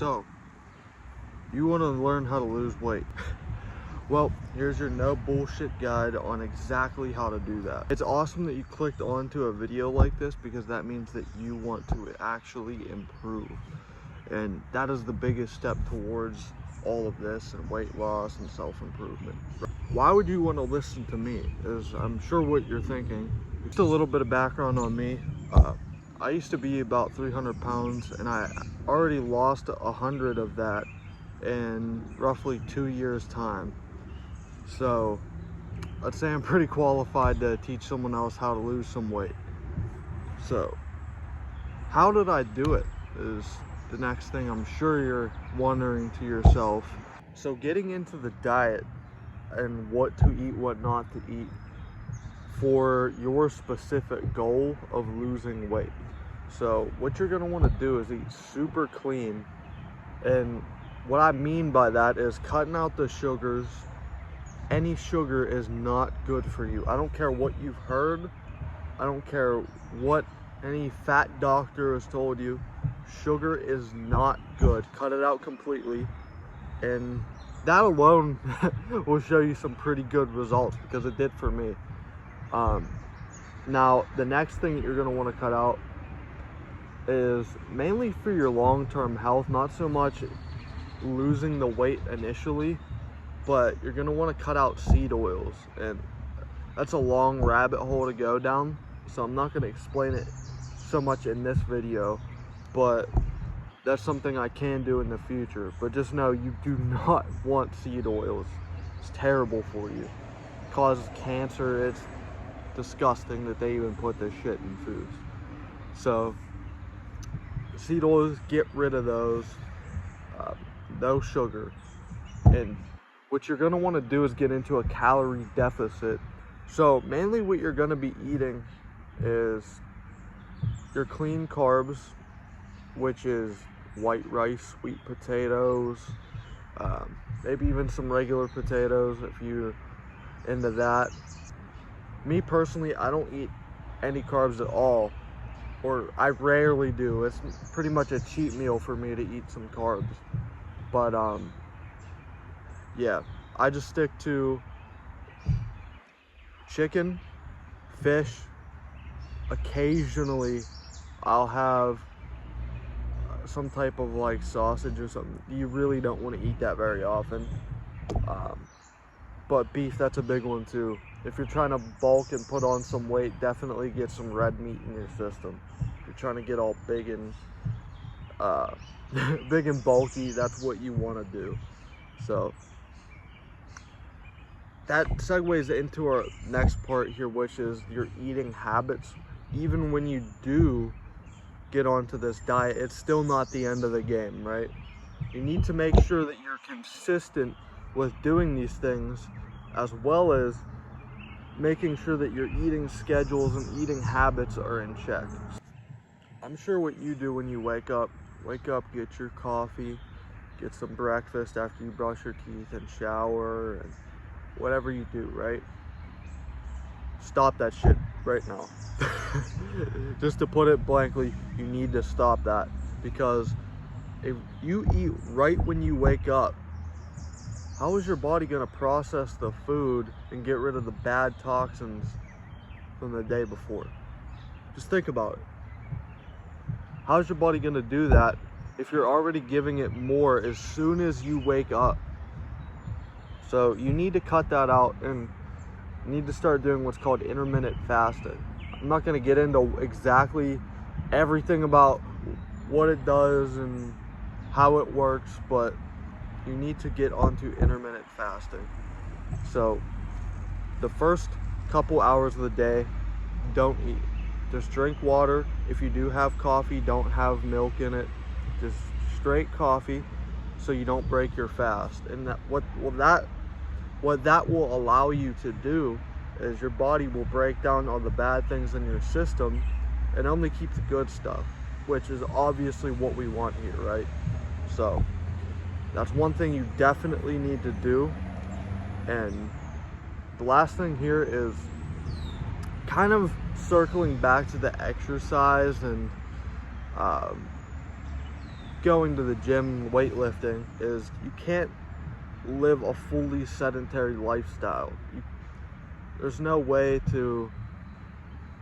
So, you want to learn how to lose weight? Well, here's your no bullshit guide on exactly how to do that. It's awesome that you clicked onto a video like this because that means that you want to actually improve. And that is the biggest step towards all of this and weight loss and self-improvement. Why would you want to listen to me? Is I'm sure what you're thinking. Just a little bit of background on me. I used to be about 300 pounds and I already lost 100 of that in roughly 2 years time. So let's say I'm pretty qualified to teach someone else how to lose some weight. So how did I do it is the next thing I'm sure you're wondering to yourself. So getting into the diet and what to eat, what not to eat for your specific goal of losing weight. So what you're gonna wanna do is eat super clean. And what I mean by that is cutting out the sugars. Any sugar is not good for you. I don't care what you've heard. I don't care what any fat doctor has told you. Sugar is not good. Cut it out completely. And that alone will show you some pretty good results because it did for me. Now, the next thing that you're gonna wanna cut out is mainly for your long-term health, not so much losing the weight initially, but you're gonna wanna cut out seed oils. And that's a long rabbit hole to go down, so I'm not gonna explain it so much in this video, but that's something I can do in the future. But just know you do not want seed oils. It's terrible for you. It causes cancer. It's disgusting that they even put this shit in foods. So seed oils, get rid of those. No sugar. And what you're going to want to do is get into a calorie deficit. So mainly what you're going to be eating is your clean carbs, which is white rice, sweet potatoes, maybe even some regular potatoes if you're into that. Me personally, I don't eat any carbs at all, or I rarely do. It's pretty much a cheat meal for me to eat some carbs. But yeah, I just stick to chicken, fish. Occasionally I'll have some type of like sausage or something. You really don't want to eat that very often. But beef, that's a big one too. If you're trying to bulk and put on some weight, definitely get some red meat in your system. If you're trying to get all big and big and bulky, that's what you want to do. So that segues into our next part here, which is your eating habits. Even when you do get onto this diet, it's still not the end of the game, right? You need to make sure that you're consistent with doing these things, as well as making sure that your eating schedules and eating habits are in check. I'm sure what you do when you wake up, get your coffee, get some breakfast after you brush your teeth and shower and whatever you do, right? Stop that shit right now. Just to put it blankly, you need to stop that, because if you eat right when you wake up, how is your body going to process the food and get rid of the bad toxins from the day before? Just think about it. How's your body going to do that if you're already giving it more as soon as you wake up? So you need to cut that out and you need to start doing what's called intermittent fasting. I'm not going to get into exactly everything about what it does and how it works, but you need to get onto intermittent fasting. So the first couple hours of the day, don't eat. Just drink water. If you do have coffee, don't have milk in it. Just straight coffee so you don't break your fast. And what that will allow you to do is your body will break down all the bad things in your system and only keep the good stuff, which is obviously what we want here, right? So that's one thing you definitely need to do. And the last thing here is kind of circling back to the exercise and going to the gym, weightlifting, is you can't live a fully sedentary lifestyle. There's no way to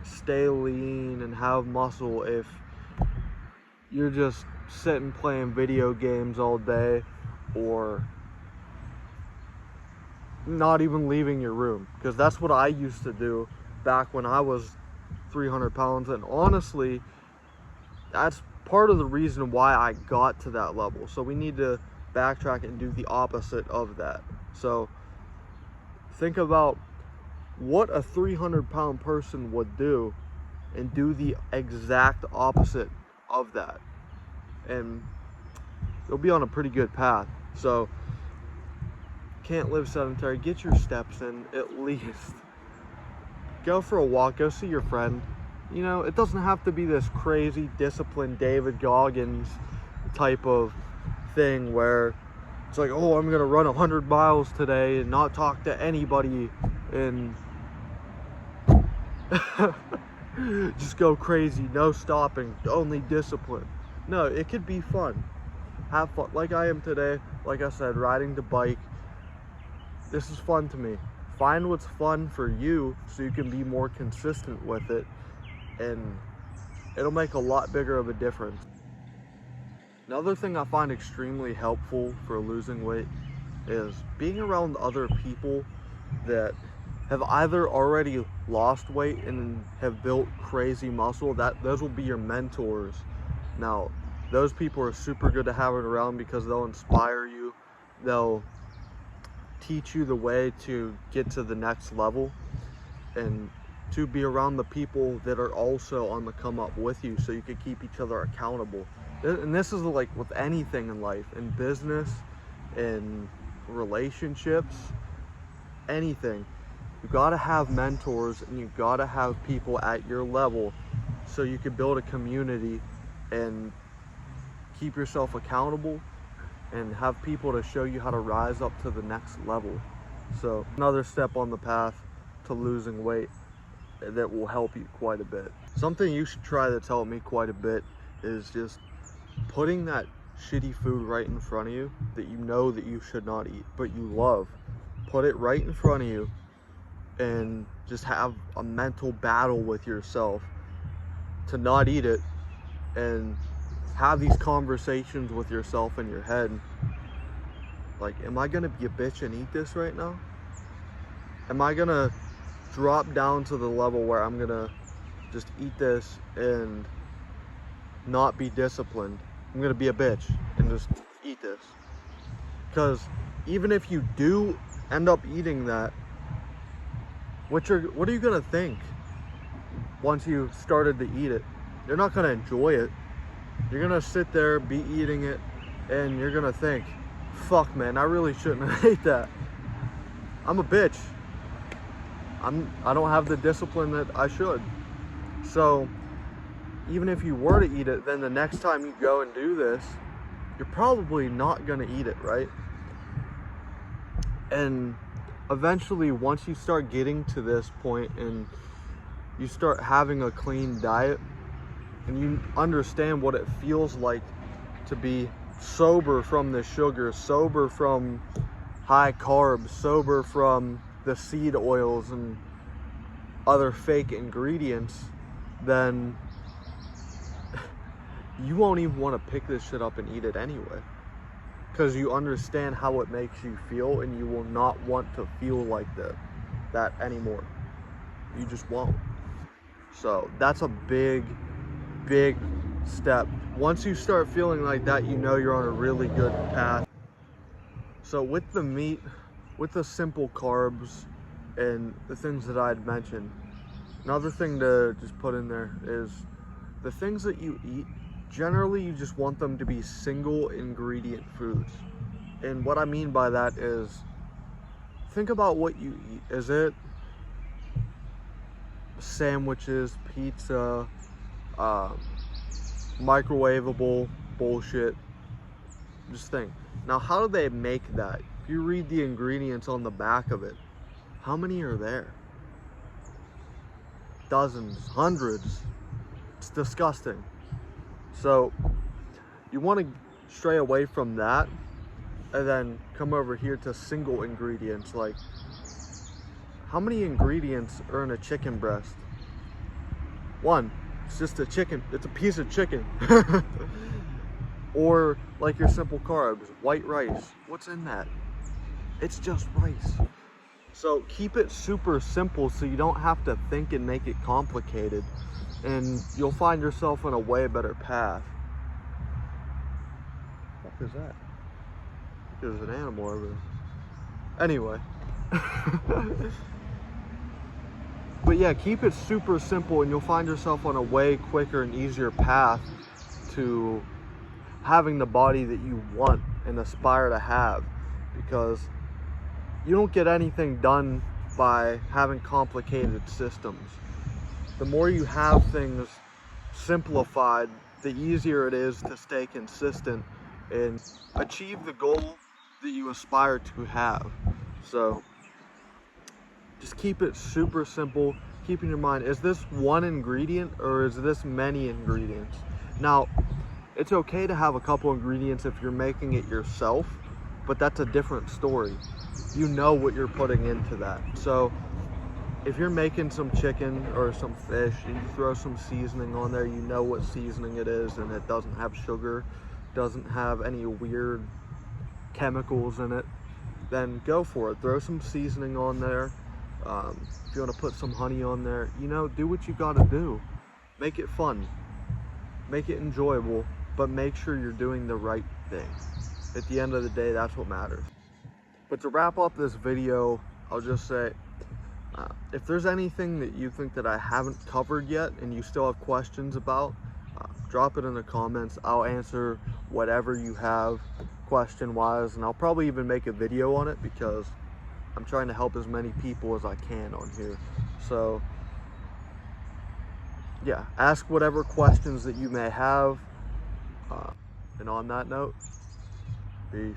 stay lean and have muscle if you're just sitting playing video games all day, or not even leaving your room, because that's what I used to do back when I was 300 pounds. And honestly, that's part of the reason why I got to that level. So we need to backtrack and do the opposite of that. So think about what a 300-pound person would do and do the exact opposite of that, and you'll be on a pretty good path. So can't live sedentary, get your steps in at least. Go for a walk, go see your friend. You know, it doesn't have to be this crazy disciplined David Goggins type of thing where it's like, oh, I'm gonna run 100 miles today and not talk to anybody and just go crazy, no stopping, only discipline. No, it could be fun. Have fun, like I am today. Like I said, riding the bike. This is fun to me. Find what's fun for you so you can be more consistent with it, and it'll make a lot bigger of a difference. Another thing I find extremely helpful for losing weight is being around other people that have either already lost weight and have built crazy muscle. Those will be your mentors. Now, those people are super good to have around because they'll inspire you. They'll teach you the way to get to the next level, and to be around the people that are also on the come up with you, so you can keep each other accountable. And this is like with anything in life, in business, in relationships, anything. You gotta have mentors, and you gotta have people at your level so you can build a community and keep yourself accountable and have people to show you how to rise up to the next level. So another step on the path to losing weight that will help you quite a bit. Something you should try that's helped me quite a bit is just putting that shitty food right in front of you that you know that you should not eat, but you love. Put it right in front of you and just have a mental battle with yourself to not eat it, and have these conversations with yourself in your head. Like, am I gonna be a bitch and eat this right now? Am I gonna drop down to the level where I'm gonna just eat this and not be disciplined? I'm gonna be a bitch and just eat this. Because even if you do end up eating that, what are you gonna think once you started to eat it? You're not gonna enjoy it. You're gonna sit there, be eating it, and you're gonna think, fuck man, I really shouldn't have ate that. I'm a bitch. I don't have the discipline that I should. So even if you were to eat it, then the next time you go and do this, you're probably not gonna eat it, right? And eventually, once you start getting to this point and you start having a clean diet, and you understand what it feels like to be sober from the sugar, sober from high carbs, sober from the seed oils and other fake ingredients, then you won't even want to pick this shit up and eat it anyway, because you understand how it makes you feel, and you will not want to feel like that anymore. You just won't. So that's a big step. Once you start feeling like that, you know you're on a really good path. So with the meat, with the simple carbs and the things that I'd mentioned, another thing to just put in there is the things that you eat, generally you just want them to be single ingredient foods. And what I mean by that is, think about what you eat. Is it sandwiches, pizza, microwavable bullshit? Just think. Now, how do they make that? If you read the ingredients on the back of it, how many are there? Dozens, hundreds. It's disgusting. So you want to stray away from that and then come over here to single ingredients. Like, how many ingredients are in a chicken breast? One. It's just a chicken. It's a piece of chicken. Or like your simple carbs, white rice. What's in that? It's just rice. So keep it super simple so you don't have to think and make it complicated, and you'll find yourself on a way better path. What the fuck is that? There's an animal over there. Anyway. But yeah, keep it super simple and you'll find yourself on a way quicker and easier path to having the body that you want and aspire to have, because you don't get anything done by having complicated systems. The more you have things simplified, the easier it is to stay consistent and achieve the goal that you aspire to have. So just keep it super simple. Keep in your mind, is this one ingredient or is this many ingredients? Now, it's okay to have a couple ingredients if you're making it yourself, but that's a different story. You know what you're putting into that. So if you're making some chicken or some fish and you throw some seasoning on there, you know what seasoning it is, and it doesn't have sugar, doesn't have any weird chemicals in it, then go for it. Throw some seasoning on there. If you want to put some honey on there, you know, do what you got to do. Make it fun. Make it enjoyable, but make sure you're doing the right thing. At the end of the day, that's what matters. But to wrap up this video, I'll just say, if there's anything that you think that I haven't covered yet and you still have questions about, drop it in the comments. I'll answer whatever you have question-wise, and I'll probably even make a video on it because I'm trying to help as many people as I can on here. So yeah, ask whatever questions that you may have. And on that note, peace.